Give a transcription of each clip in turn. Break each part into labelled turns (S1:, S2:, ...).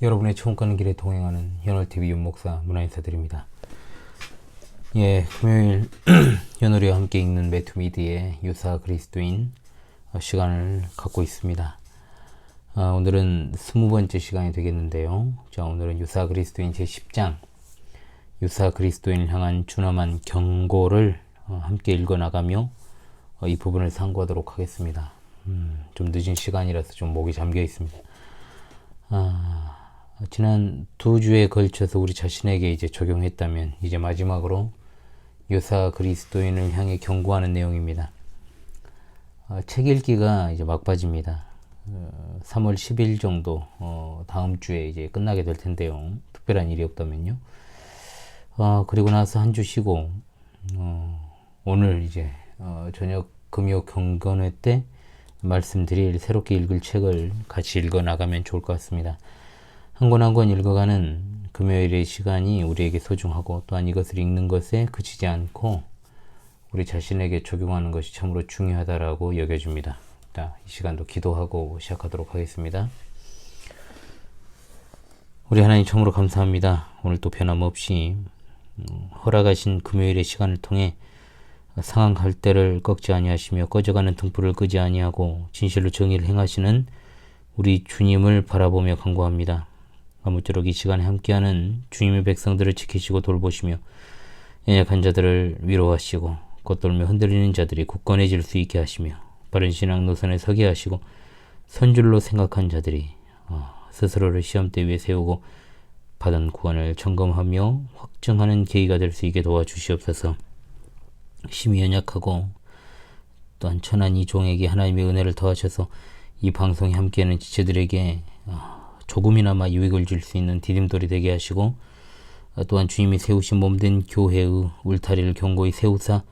S1: 여러분의 처음 가는 길에 동행하는 현월TV 윤목사 문화인사드립니다. 금요일 현월이와 함께 읽는 매튜미드의 유사 그리스도인 시간을 갖고 있습니다. 오늘은 20번째 시간이 되겠는데요. 오늘은 유사 그리스도인 제10장 유사 그리스도인을 향한 준엄한 경고를 함께 읽어나가며 이 부분을 상고하도록 하겠습니다. 좀 늦은 시간이라서 좀 목이 잠겨 있습니다. 지난 2주에 걸쳐서 우리 자신에게 이제 적용했다면 이제 마지막으로 유사 그리스도인을 향해 경고하는 내용입니다. 책 읽기가 이제 막바지입니다. 3월 10일 정도 다음 주에 이제 끝나게 될 텐데요. 특별한 일이 없다면요. 그리고 나서 한 주 쉬고 오늘 이제 저녁 금요 경건회 때 말씀드릴 새롭게 읽을 책을 같이 읽어 나가면 좋을 것 같습니다. 한 권 한 권 읽어가는 금요일의 시간이 우리에게 소중하고 또한 이것을 읽는 것에 그치지 않고 우리 자신에게 적용하는 것이 참으로 중요하다라고 여겨집니다. 자, 이 시간도 기도하고 시작하도록 하겠습니다. 우리 하나님 참으로 감사합니다. 오늘 또 변함없이 허락하신 금요일의 시간을 통해 상한 갈대를 꺾지 아니하시며 꺼져가는 등불을 끄지 아니하고 진실로 정의를 행하시는 우리 주님을 바라보며 간구합니다. 아무쪼록 이 시간에 함께하는 주님의 백성들을 지키시고 돌보시며 연약한 자들을 위로하시고 겉돌며 흔들리는 자들이 굳건해질 수 있게 하시며 바른 신앙 노선에 서게 하시고 선줄로 생각한 자들이 스스로를 시험대 위에 세우고 받은 구원을 점검하며 확증하는 계기가 될 수 있게 도와주시옵소서. 심히 연약하고 또한 천한 이 종에게 하나님의 은혜를 더하셔서 이 방송에 함께하는 지체들에게 조금이나마 유익을 줄 수 있는 디딤돌이 되게 하시고 또한 주님이 세우신 몸된 교회의 울타리를 견고히 세우사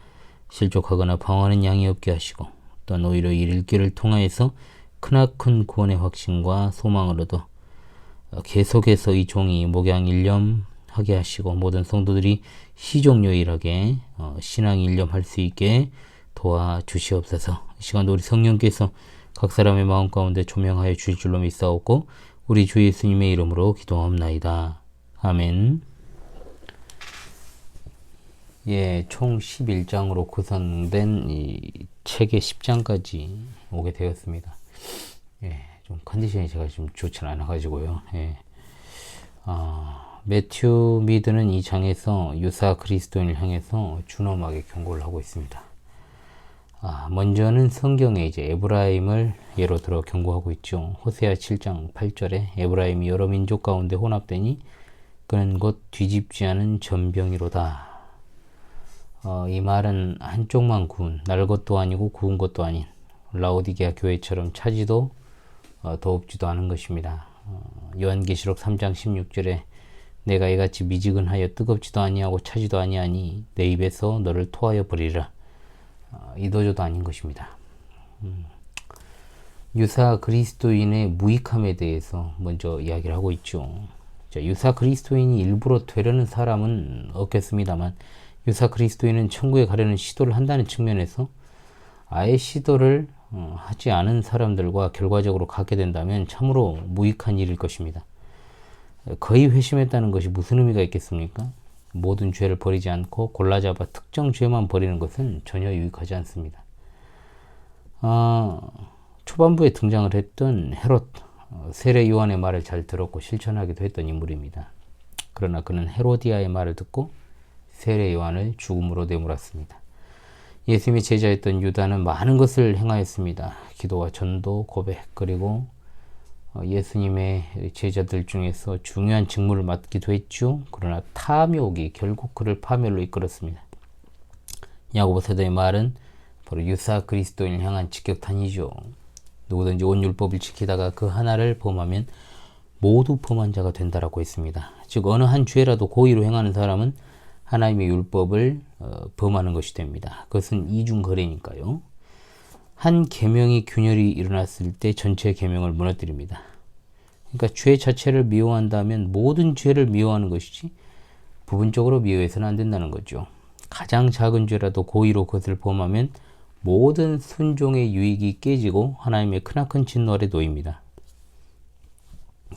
S1: 실족하거나 방황하는 양이 없게 하시고 또한 오히려 이 읽기를 통하여서 크나큰 구원의 확신과 소망을 얻어 계속해서 이 종이 목양 일념하게 하시고 모든 성도들이 시종요일하게 신앙 일념할 수 있게 도와주시옵소서. 이 시간도 우리 성령께서 각 사람의 마음 가운데 조명하여 주실 줄로 믿사옵고 우리 주 예수님의 이름으로 기도하옵나이다. 아멘. 총 11장으로 구성된 이 책의 10장까지 오게 되었습니다. 좀 컨디션이 제가 좀 좋지는 않아가지고요. 매튜 미드는 이 장에서 유사 그리스도인을 향해서 준엄하게 경고를 하고 있습니다. 먼저는 성경에 이제 에브라임을 예로 들어 경고하고 있죠. 호세아 7장 8절에 에브라임이 여러 민족 가운데 혼합되니 그는 곧 뒤집지 않은 전병이로다. 이 말은 한쪽만 구운, 날 것도 아니고 구운 것도 아닌 라오디게아 교회처럼 차지도 더웁지도 않은 것입니다. 요한계시록 3장 16절에 내가 이같이 미지근하여 뜨겁지도 아니하고 차지도 아니하니 내 입에서 너를 토하여 버리라. 이도저도 아닌 것입니다. 유사 그리스도인의 무익함에 대해서 먼저 이야기를 하고 있죠. 유사 그리스도인이 일부러 되려는 사람은 없겠습니다만 유사 그리스도인은 천국에 가려는 시도를 한다는 측면에서 아예 시도를 하지 않은 사람들과 결과적으로 가게 된다면 참으로 무익한 일일 것입니다. 거의 회심했다는 것이 무슨 의미가 있겠습니까? 모든 죄를 버리지 않고 골라잡아 특정 죄만 버리는 것은 전혀 유익하지 않습니다. 초반부에 등장을 했던 헤롯, 세례 요한의 말을 잘 들었고 실천하기도 했던 인물입니다. 그러나 그는 헤로디아의 말을 듣고 세례 요한을 죽음으로 내몰았습니다. 예수님의 제자였던 유다는 많은 것을 행하였습니다. 기도와 전도, 고백, 그리고 예수님의 제자들 중에서 중요한 직무를 맡기도 했죠. 그러나 탐욕이 결국 그를 파멸로 이끌었습니다. 야고보 사도의 말은 바로 유사 그리스도인을 향한 직격탄이죠. 누구든지 온 율법을 지키다가 그 하나를 범하면 모두 범한 자가 된다라고 했습니다. 즉 어느 한 죄라도 고의로 행하는 사람은 하나님의 율법을 범하는 것이 됩니다. 그것은 이중거래니까요. 한 계명이 균열이 일어났을 때 전체 계명을 무너뜨립니다. 그러니까 죄 자체를 미워한다면 모든 죄를 미워하는 것이지 부분적으로 미워해서는 안 된다는 거죠. 가장 작은 죄라도 고의로 그것을 범하면 모든 순종의 유익이 깨지고 하나님의 크나큰 진노 아래 놓입니다.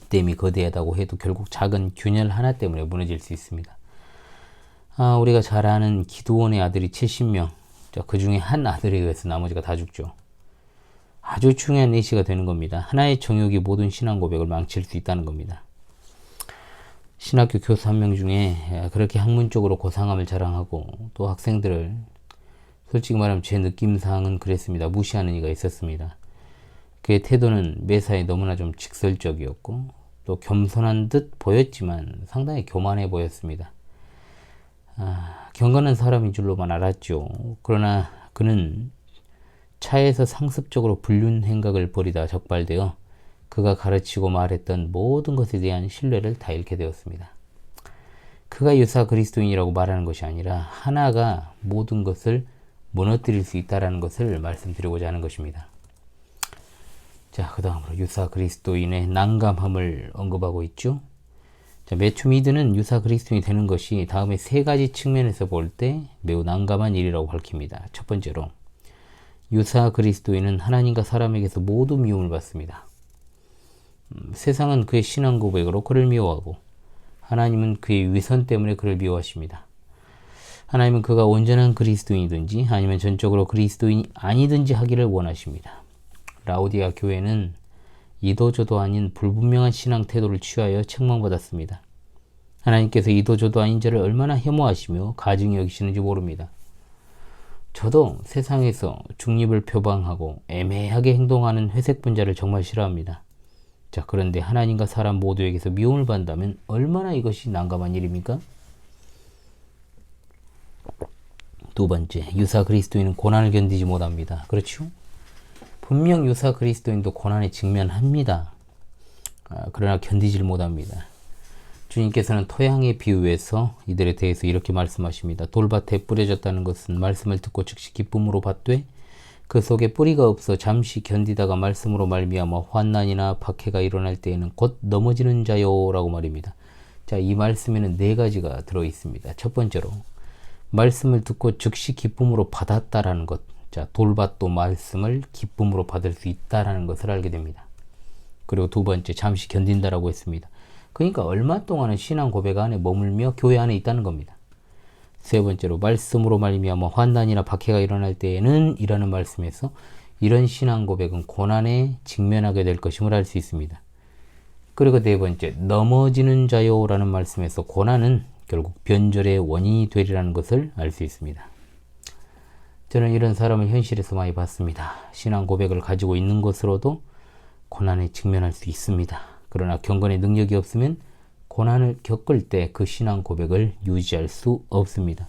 S1: 댐이 거대하다고 해도 결국 작은 균열 하나 때문에 무너질 수 있습니다. 우리가 잘 아는 기드온의 아들이 70명, 그 중에 한 아들에 의해서 나머지가 다 죽죠. 아주 중요한 예시가 되는 겁니다. 하나의 정욕이 모든 신앙 고백을 망칠 수 있다는 겁니다. 신학교 교수 한 명 중에 그렇게 학문적으로 고상함을 자랑하고 또 학생들을 솔직히 말하면 제 느낌상은 그랬습니다. 무시하는 이가 있었습니다. 그의 태도는 매사에 너무나 좀 직설적이었고 또 겸손한 듯 보였지만 상당히 교만해 보였습니다. 경건한 사람인 줄로만 알았죠. 그러나 그는 차에서 상습적으로 불륜 행각을 벌이다 적발되어 그가 가르치고 말했던 모든 것에 대한 신뢰를 다 잃게 되었습니다. 그가 유사 그리스도인이라고 말하는 것이 아니라 하나가 모든 것을 무너뜨릴 수 있다는 것을 말씀드리고자 하는 것입니다. 자, 그 다음으로 유사 그리스도인의 난감함을 언급하고 있죠. 자, 매튜 미드는 유사 그리스도인이 되는 것이 다음에 세 가지 측면에서 볼 때 매우 난감한 일이라고 밝힙니다. 첫 번째로 유사 그리스도인은 하나님과 사람에게서 모두 미움을 받습니다. 세상은 그의 신앙 고백으로 그를 미워하고 하나님은 그의 위선 때문에 그를 미워하십니다. 하나님은 그가 온전한 그리스도인이든지 아니면 전적으로 그리스도인이 아니든지 하기를 원하십니다. 라오디아 교회는 이도저도 아닌 불분명한 신앙 태도를 취하여 책망받았습니다. 하나님께서 이도저도 아닌 자를 얼마나 혐오하시며 가증히 여기시는지 모릅니다. 저도 세상에서 중립을 표방하고 애매하게 행동하는 회색 분자를 정말 싫어합니다. 자, 그런데 하나님과 사람 모두에게서 미움을 받는다면 얼마나 이것이 난감한 일입니까? 두 번째, 유사 그리스도인은 고난을 견디지 못합니다. 그렇죠? 분명 유사 그리스도인도 고난에 직면합니다. 그러나 견디질 못합니다. 주님께서는 토양에 비유해서 이들에 대해서 이렇게 말씀하십니다. 돌밭에 뿌려졌다는 것은 말씀을 듣고 즉시 기쁨으로 받되 그 속에 뿌리가 없어 잠시 견디다가 말씀으로 말미암아 환난이나 박해가 일어날 때에는 곧 넘어지는 자요 라고 말입니다. 자, 이 말씀에는 네 가지가 들어 있습니다. 첫 번째로 말씀을 듣고 즉시 기쁨으로 받았다라는 것. 자, 돌밭도 말씀을 기쁨으로 받을 수 있다라는 것을 알게 됩니다. 그리고 두 번째, 잠시 견딘다라고 했습니다. 그러니까 얼마 동안은 신앙 고백 안에 머물며 교회 안에 있다는 겁니다. 세 번째로 말씀으로 말미암아 환난이나 박해가 일어날 때에는 이라는 말씀에서 이런 신앙 고백은 고난에 직면하게 될 것임을 알 수 있습니다. 그리고 네 번째, 넘어지는 자요라는 말씀에서 고난은 결국 변절의 원인이 되리라는 것을 알 수 있습니다. 저는 이런 사람을 현실에서 많이 봤습니다. 신앙 고백을 가지고 있는 것으로도 고난에 직면할 수 있습니다. 그러나 경건의 능력이 없으면 고난을 겪을 때 그 신앙 고백을 유지할 수 없습니다.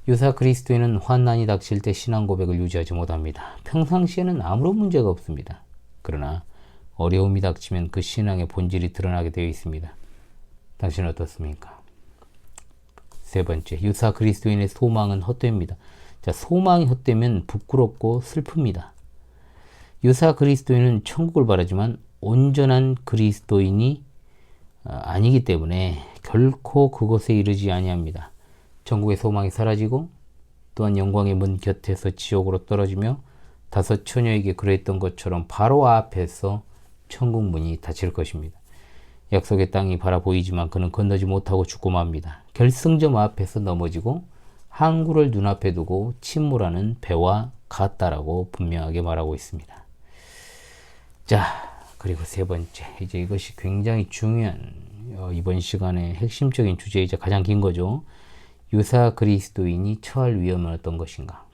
S1: 유사 그리스도인은 환난이 닥칠 때 신앙 고백을 유지하지 못합니다. 평상시에는 아무런 문제가 없습니다. 그러나 어려움이 닥치면 그 신앙의 본질이 드러나게 되어 있습니다. 당신은 어떻습니까? 세 번째, 유사 그리스도인의 소망은 헛됩니다. 자, 소망이 헛되면 부끄럽고 슬픕니다. 유사 그리스도인은 천국을 바라지만 온전한 그리스도인이 아니기 때문에 결코 그곳에 이르지 아니합니다. 천국의 소망이 사라지고 또한 영광의 문 곁에서 지옥으로 떨어지며 다섯 처녀에게 그랬던 것처럼 바로 앞에서 천국 문이 닫힐 것입니다. 약속의 땅이 바라 보이지만 그는 건너지 못하고 죽고 맙니다. 결승점 앞에서 넘어지고 항구를 눈앞에 두고 침몰하는 배와 같다라고 분명하게 말하고 있습니다. 자, 그리고 세 번째, 이제 이것이 굉장히 중요한 이번 시간의 핵심적인 주제이자 가장 긴 거죠. 유사 그리스도인이 처할 위험은 어떤 것인가?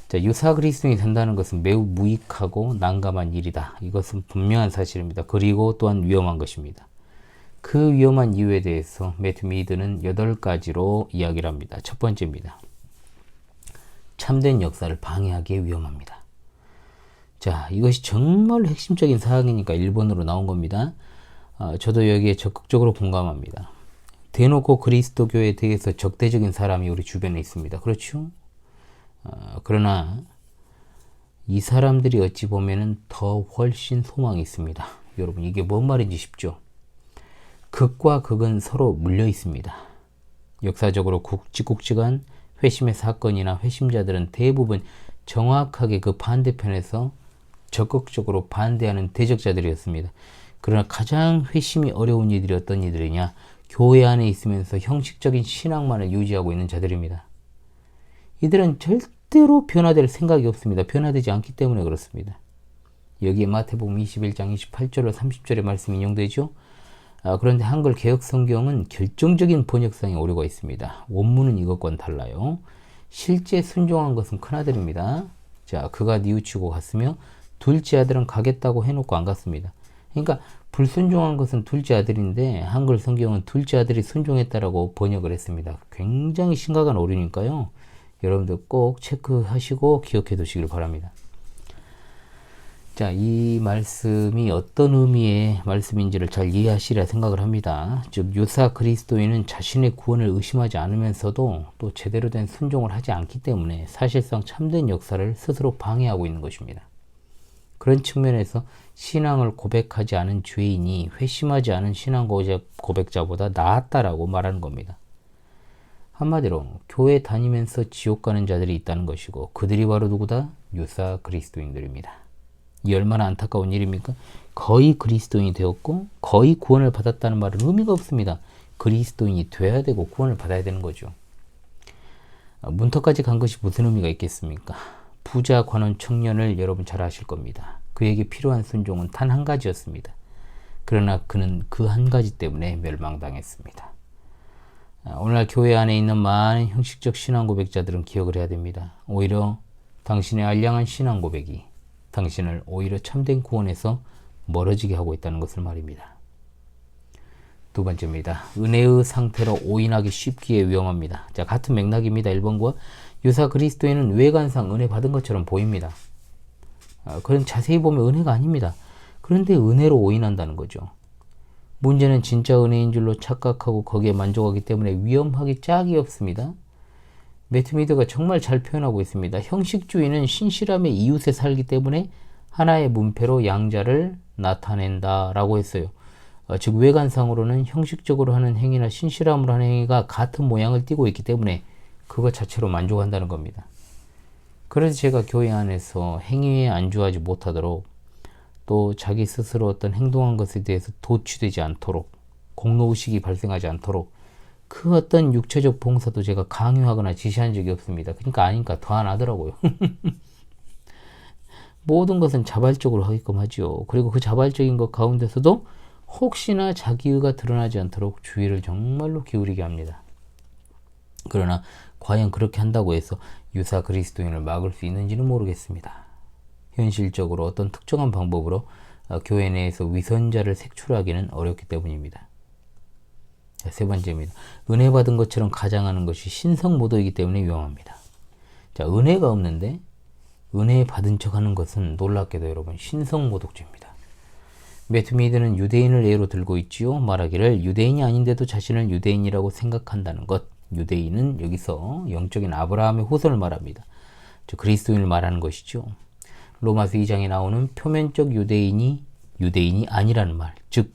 S1: 자, 유사 그리스도인이 된다는 것은 매우 무익하고 난감한 일이다. 이것은 분명한 사실입니다. 그리고 또한 위험한 것입니다. 그 위험한 이유에 대해서 매튜 미드는 8가지로 이야기를 합니다. 첫 번째입니다. 참된 역사를 방해하기에 위험합니다. 자, 이것이 정말 핵심적인 사항이니까 1번으로 나온 겁니다. 저도 여기에 적극적으로 공감합니다. 대놓고 그리스도교에 대해서 적대적인 사람이 우리 주변에 있습니다. 그렇죠? 그러나 이 사람들이 어찌 보면은 더 훨씬 소망이 있습니다. 여러분, 이게 뭔 말인지 쉽죠? 극과 극은 서로 물려 있습니다. 역사적으로 굵직굵직한 회심의 사건이나 회심자들은 대부분 정확하게 그 반대편에서 적극적으로 반대하는 대적자들이었습니다. 그러나 가장 회심이 어려운 이들이 어떤 이들이냐? 교회 안에 있으면서 형식적인 신앙만을 유지하고 있는 자들입니다. 이들은 절대로 변화될 생각이 없습니다. 변화되지 않기 때문에 그렇습니다. 여기에 마태복음 21장 28절로 30절의 말씀이 인용되죠. 그런데 한글 개역 성경은 결정적인 번역상의 오류가 있습니다. 원문은 이것과는 달라요. 실제 순종한 것은 큰아들입니다. 자, 그가 뉘우치고 갔으며 둘째 아들은 가겠다고 해놓고 안 갔습니다. 그러니까 불순종한 것은 둘째 아들인데 한글 성경은 둘째 아들이 순종했다라고 번역을 했습니다. 굉장히 심각한 오류니까요. 여러분들 꼭 체크하시고 기억해 두시길 바랍니다. 자, 이 말씀이 어떤 의미의 말씀인지를 잘 이해하시리라 생각을 합니다. 즉, 유사 그리스도인은 자신의 구원을 의심하지 않으면서도 또 제대로 된 순종을 하지 않기 때문에 사실상 참된 역사를 스스로 방해하고 있는 것입니다. 그런 측면에서 신앙을 고백하지 않은 죄인이 회심하지 않은 신앙 고백자보다 낫다라고 말하는 겁니다. 한마디로 교회 다니면서 지옥 가는 자들이 있다는 것이고 그들이 바로 누구다? 유사 그리스도인들입니다. 이 얼마나 안타까운 일입니까? 거의 그리스도인이 되었고 거의 구원을 받았다는 말은 의미가 없습니다. 그리스도인이 돼야 되고 구원을 받아야 되는 거죠. 문턱까지 간 것이 무슨 의미가 있겠습니까? 부자 관원 청년을 여러분 잘 아실 겁니다. 그에게 필요한 순종은 단 한 가지였습니다. 그러나 그는 그 한 가지 때문에 멸망당했습니다. 오늘날 교회 안에 있는 많은 형식적 신앙 고백자들은 기억을 해야 됩니다. 오히려 당신의 알량한 신앙 고백이 당신을 오히려 참된 구원에서 멀어지게 하고 있다는 것을 말입니다. 두 번째입니다. 은혜의 상태로 오인하기 쉽기에 위험합니다. 자, 같은 맥락입니다. 1번과 유사 그리스도인은 외관상 은혜 받은 것처럼 보입니다. 그런 자세히 보면 은혜가 아닙니다. 그런데 은혜로 오인한다는 거죠. 문제는 진짜 은혜인 줄로 착각하고 거기에 만족하기 때문에 위험하기 짝이 없습니다. 매튜 미드가 정말 잘 표현하고 있습니다. 형식주의는 신실함의 이웃에 살기 때문에 하나의 문패로 양자를 나타낸다 라고 했어요. 즉 외관상으로는 형식적으로 하는 행위나 신실함으로 하는 행위가 같은 모양을 띠고 있기 때문에 그것 자체로 만족한다는 겁니다. 그래서 제가 교회 안에서 행위에 안주하지 못하도록 또 자기 스스로 어떤 행동한 것에 대해서 도취되지 않도록 공로의식이 발생하지 않도록 그 어떤 육체적 봉사도 제가 강요하거나 지시한 적이 없습니다. 그러니까 아니까 더 안 하더라고요. 모든 것은 자발적으로 하게끔 하죠. 그리고 그 자발적인 것 가운데서도 혹시나 자기의가 드러나지 않도록 주의를 정말로 기울이게 합니다. 그러나 과연 그렇게 한다고 해서 유사 그리스도인을 막을 수 있는지는 모르겠습니다. 현실적으로 어떤 특정한 방법으로 교회 내에서 위선자를 색출하기는 어렵기 때문입니다. 자, 세 번째입니다. 은혜 받은 것처럼 가장하는 것이 신성모독이기 때문에 위험합니다. 자, 은혜가 없는데 은혜 받은 척하는 것은 놀랍게도 여러분 신성모독죄입니다. 매튜 미드는 유대인을 예로 들고 있지요. 말하기를 유대인이 아닌데도 자신을 유대인이라고 생각한다는 것. 유대인은 여기서 영적인 아브라함의 후손을 말합니다. 즉 그리스도인을 말하는 것이죠. 로마서 2장에 나오는 표면적 유대인이 아니라는 말, 즉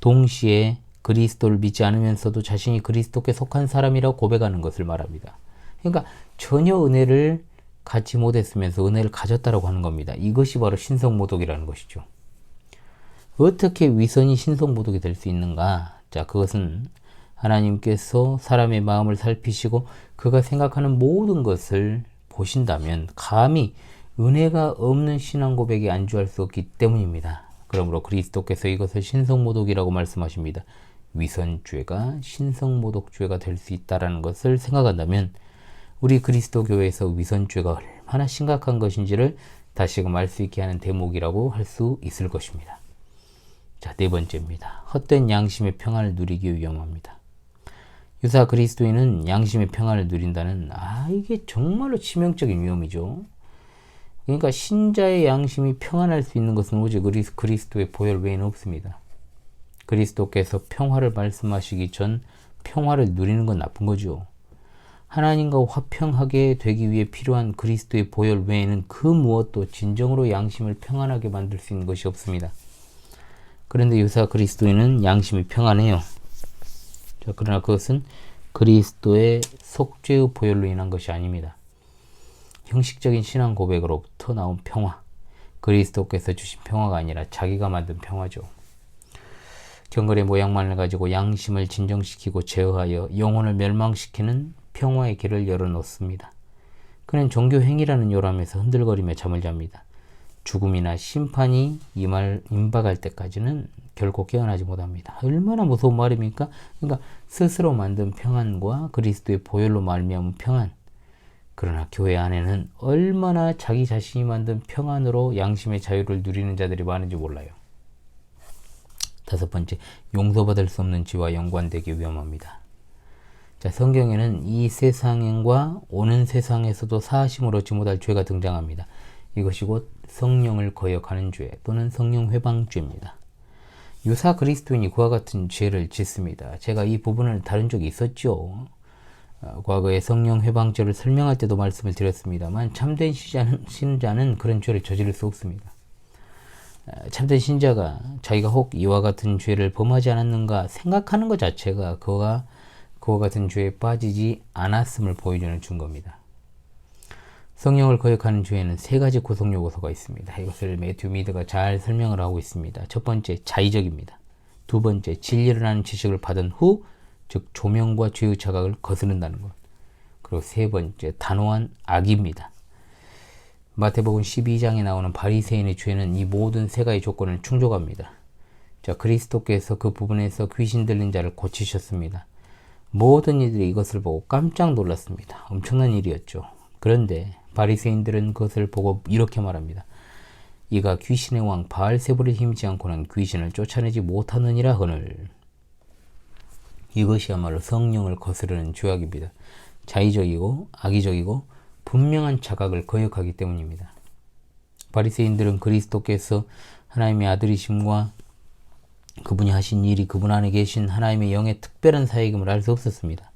S1: 동시에 그리스도를 믿지 않으면서도 자신이 그리스도께 속한 사람이라고 고백하는 것을 말합니다. 그러니까 전혀 은혜를 갖지 못했으면서 은혜를 가졌다라고 하는 겁니다. 이것이 바로 신성모독이라는 것이죠. 어떻게 위선이 신성모독이 될 수 있는가? 자, 그것은 하나님께서 사람의 마음을 살피시고 그가 생각하는 모든 것을 보신다면 감히 은혜가 없는 신앙 고백에 안주할 수 없기 때문입니다. 그러므로 그리스도께서 이것을 신성모독이라고 말씀하십니다. 위선죄가 신성모독죄가 될 수 있다는 것을 생각한다면 우리 그리스도 교회에서 위선죄가 얼마나 심각한 것인지를 다시금 알 수 있게 하는 대목이라고 할 수 있을 것입니다. 자, 네 번째입니다. 헛된 양심의 평안을 누리기 위험합니다. 유사 그리스도인은 양심의 평안을 누린다는 이게 정말로 치명적인 위험이죠. 그러니까 신자의 양심이 평안할 수 있는 것은 오직 그리스도의 보혈 외에는 없습니다. 그리스도께서 평화를 말씀하시기 전 평화를 누리는 건 나쁜 거죠. 하나님과 화평하게 되기 위해 필요한 그리스도의 보혈 외에는 그 무엇도 진정으로 양심을 평안하게 만들 수 있는 것이 없습니다. 그런데 유사 그리스도인은 양심이 평안해요. 자, 그러나 그것은 그리스도의 속죄의 보혈로 인한 것이 아닙니다. 형식적인 신앙 고백으로부터 나온 평화, 그리스도께서 주신 평화가 아니라 자기가 만든 평화죠. 경건의 모양만을 가지고 양심을 진정시키고 제어하여 영혼을 멸망시키는 평화의 길을 열어놓습니다. 그는 종교 행위라는 요람에서 흔들거리며 잠을 잡니다. 죽음이나 심판이 임박할 때까지는 결코 깨어나지 못합니다. 얼마나 무서운 말입니까? 그러니까 스스로 만든 평안과 그리스도의 보혈로 말미암은 평안. 그러나 교회 안에는 얼마나 자기 자신이 만든 평안으로 양심의 자유를 누리는 자들이 많은지 몰라요. 5번째, 용서받을 수 없는 죄와 연관되기 위험합니다. 자, 성경에는 이 세상과 오는 세상에서도 사하심을 얻지 못할 죄가 등장합니다. 이것이 곧 성령을 거역하는 죄 또는 성령 회방죄입니다. 유사 그리스도인이 그와 같은 죄를 짓습니다. 제가 이 부분을 다룬 적이 있었죠. 과거에 성령 회방죄를 설명할 때도 말씀을 드렸습니다만 참된 신자는 그런 죄를 저지를 수 없습니다. 참된 신자가 자기가 혹 이와 같은 죄를 범하지 않았는가 생각하는 것 자체가 그와 같은 죄에 빠지지 않았음을 보여주는 증거입니다. 성령을 거역하는 죄에는 3가지 구성 요소가 있습니다. 이것을 매튜 미드가 잘 설명을 하고 있습니다. 첫 번째, 자의적입니다. 두 번째, 진리를 아는 지식을 받은 후, 즉 조명과 죄의 자각을 거스른다는 것. 그리고 3번째, 단호한 악입니다. 마태복음 12장에 나오는 바리새인의 죄는 이 모든 3가지 조건을 충족합니다. 자, 그리스도께서 그 부분에서 귀신 들린 자를 고치셨습니다. 모든 이들이 이것을 보고 깜짝 놀랐습니다. 엄청난 일이었죠. 그런데 바리새인들은 그것을 보고 이렇게 말합니다. 이가 귀신의 왕 바알세불을 힘지 않고는 귀신을 쫓아내지 못하느니라 허늘. 이것이야말로 성령을 거스르는 죄악입니다. 자의적이고 악의적이고 분명한 자각을 거역하기 때문입니다. 바리새인들은 그리스도께서 하나님의 아들이심과 그분이 하신 일이 그분 안에 계신 하나님의 영의 특별한 사역임을 알 수 없었습니다.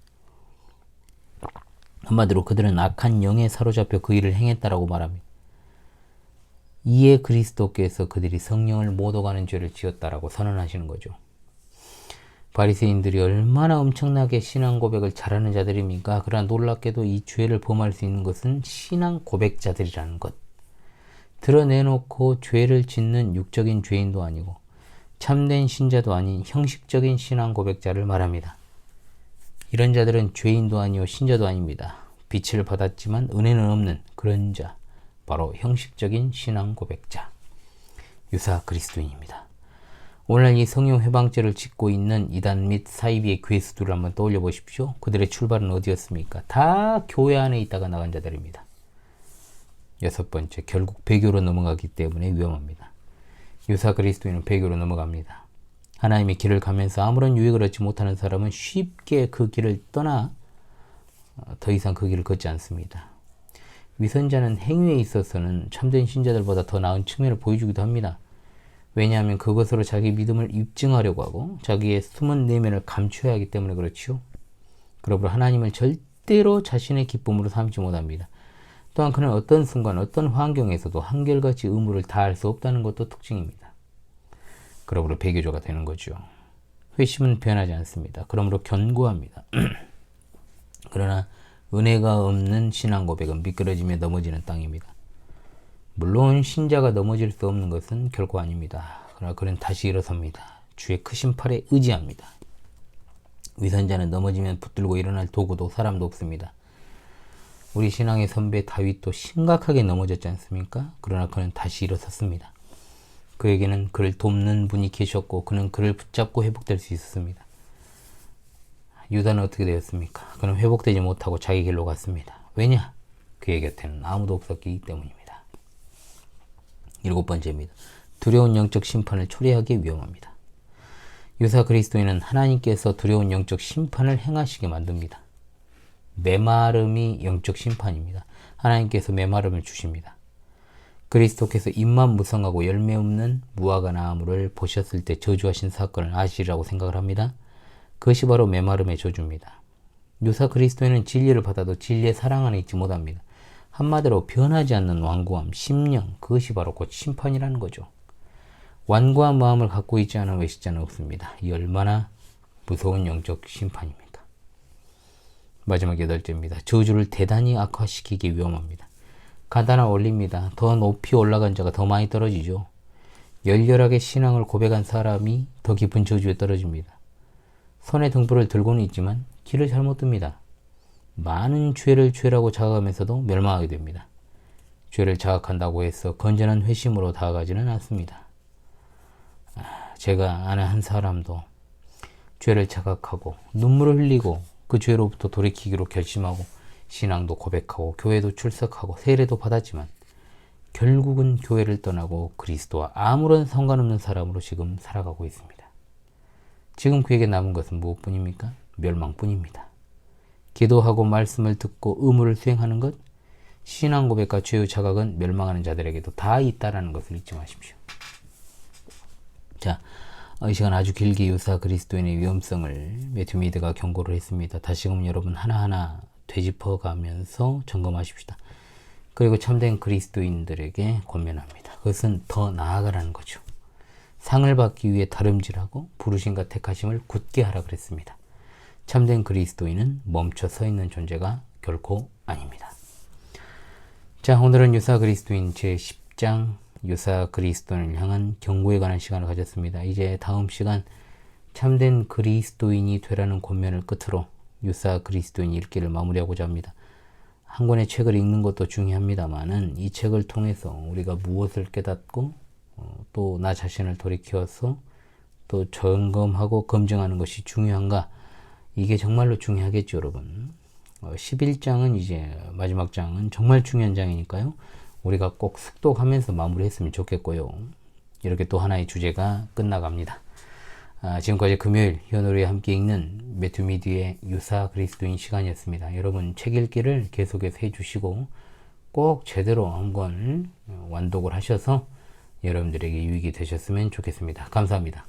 S1: 한마디로 그들은 악한 영에 사로잡혀 그 일을 행했다라고 말합니다. 이에 그리스도께서 그들이 성령을 못 오가는 죄를 지었다라고 선언하시는 거죠. 바리새인들이 얼마나 엄청나게 신앙 고백을 잘하는 자들입니까? 그러나 놀랍게도 이 죄를 범할 수 있는 것은 신앙 고백자들이라는 것. 드러내놓고 죄를 짓는 육적인 죄인도 아니고 참된 신자도 아닌 형식적인 신앙 고백자를 말합니다. 이런 자들은 죄인도 아니요 신자도 아닙니다. 빛을 받았지만 은혜는 없는 그런 자, 바로 형식적인 신앙 고백자, 유사 그리스도인입니다. 오늘 이 성령 회방죄를 짓고 있는 이단 및 사이비의 괴수들을 한번 떠올려 보십시오. 그들의 출발은 어디였습니까? 다 교회 안에 있다가 나간 자들입니다. 6번째, 결국 배교로 넘어가기 때문에 위험합니다. 유사 그리스도인은 배교로 넘어갑니다. 하나님의 길을 가면서 아무런 유익을 얻지 못하는 사람은 쉽게 그 길을 떠나 더 이상 그 길을 걷지 않습니다. 위선자는 행위에 있어서는 참된 신자들보다 더 나은 측면을 보여주기도 합니다. 왜냐하면 그것으로 자기 믿음을 입증하려고 하고 자기의 숨은 내면을 감춰야 하기 때문에 그렇지요. 그러므로 하나님을 절대로 자신의 기쁨으로 삼지 못합니다. 또한 그는 어떤 순간 어떤 환경에서도 한결같이 의무를 다할 수 없다는 것도 특징입니다. 그러므로 배교조가 되는 거죠. 회심은 변하지 않습니다. 그러므로 견고합니다. 그러나 은혜가 없는 신앙 고백은 미끄러지며 넘어지는 땅입니다. 물론 신자가 넘어질 수 없는 것은 결코 아닙니다. 그러나 그는 다시 일어섭니다. 주의 크신 팔에 의지합니다. 위선자는 넘어지면 붙들고 일어날 도구도 사람도 없습니다. 우리 신앙의 선배 다윗도 심각하게 넘어졌지 않습니까? 그러나 그는 다시 일어섰습니다. 그에게는 그를 돕는 분이 계셨고 그는 그를 붙잡고 회복될 수 있었습니다. 유다는 어떻게 되었습니까? 그는 회복되지 못하고 자기 길로 갔습니다. 왜냐? 그의 곁에는 아무도 없었기 때문입니다. 7번째입니다. 두려운 영적 심판을 초래하기 위험합니다. 유사 그리스도인은 하나님께서 두려운 영적 심판을 행하시게 만듭니다. 메마름이 영적 심판입니다. 하나님께서 메마름을 주십니다. 그리스도께서 잎만 무성하고 열매 없는 무화과 나무를 보셨을 때 저주하신 사건을 아시리라고 생각을 합니다. 그것이 바로 메마름의 저주입니다. 유사 그리스도인은 진리를 받아도 진리의 사랑 안에 있지 못합니다. 한마디로 변하지 않는 완고함, 심령, 그것이 바로 곧 심판이라는 거죠. 완고한 마음을 갖고 있지 않은 외식자는 없습니다. 이 얼마나 무서운 영적 심판입니까? 마지막 8제입니다. 저주를 대단히 악화시키기 위험합니다. 간단한 원리입니다. 더 높이 올라간 자가 더 많이 떨어지죠. 열렬하게 신앙을 고백한 사람이 더 깊은 저주에 떨어집니다. 손에 등불을 들고는 있지만 길을 잘못 듭니다. 많은 죄를 죄라고 자각하면서도 멸망하게 됩니다. 죄를 자각한다고 해서 건전한 회심으로 다가가지는 않습니다. 제가 아는 한 사람도 죄를 자각하고 눈물을 흘리고 그 죄로부터 돌이키기로 결심하고 신앙도 고백하고 교회도 출석하고 세례도 받았지만 결국은 교회를 떠나고 그리스도와 아무런 상관없는 사람으로 지금 살아가고 있습니다. 지금 그에게 남은 것은 무엇뿐입니까? 멸망뿐입니다. 기도하고 말씀을 듣고 의무를 수행하는 것, 신앙 고백과 죄의 자각은 멸망하는 자들에게도 다 있다는 것을 잊지 마십시오. 자, 이 시간 아주 길게 유사 그리스도인의 위험성을 매튜 미드가 경고를 했습니다. 다시금 여러분 하나하나 되짚어가면서 점검하십시다. 그리고 참된 그리스도인들에게 권면합니다. 그것은 더 나아가라는 거죠. 상을 받기 위해 다름질하고 부르심과 택하심을 굳게 하라 그랬습니다. 참된 그리스도인은 멈춰 서 있는 존재가 결코 아닙니다. 자, 오늘은 유사 그리스도인 제10장 유사 그리스도인을 향한 경고에 관한 시간을 가졌습니다. 이제 다음 시간 참된 그리스도인이 되라는 권면을 끝으로 유사 그리스도인 읽기를 마무리하고자 합니다. 한 권의 책을 읽는 것도 중요합니다만은 이 책을 통해서 우리가 무엇을 깨닫고 또 나 자신을 돌이켜서 또 점검하고 검증하는 것이 중요한가, 이게 정말로 중요하겠죠, 여러분. 11장은 이제 마지막 장은 정말 중요한 장이니까요. 우리가 꼭 숙독하면서 마무리했으면 좋겠고요. 이렇게 또 하나의 주제가 끝나갑니다. 지금까지 금요일 현우리와 함께 읽는 매튜 미드의 유사 그리스도인 시간이었습니다. 여러분 책 읽기를 계속해서 해주시고 꼭 제대로 한번 완독을 하셔서 여러분들에게 유익이 되셨으면 좋겠습니다. 감사합니다.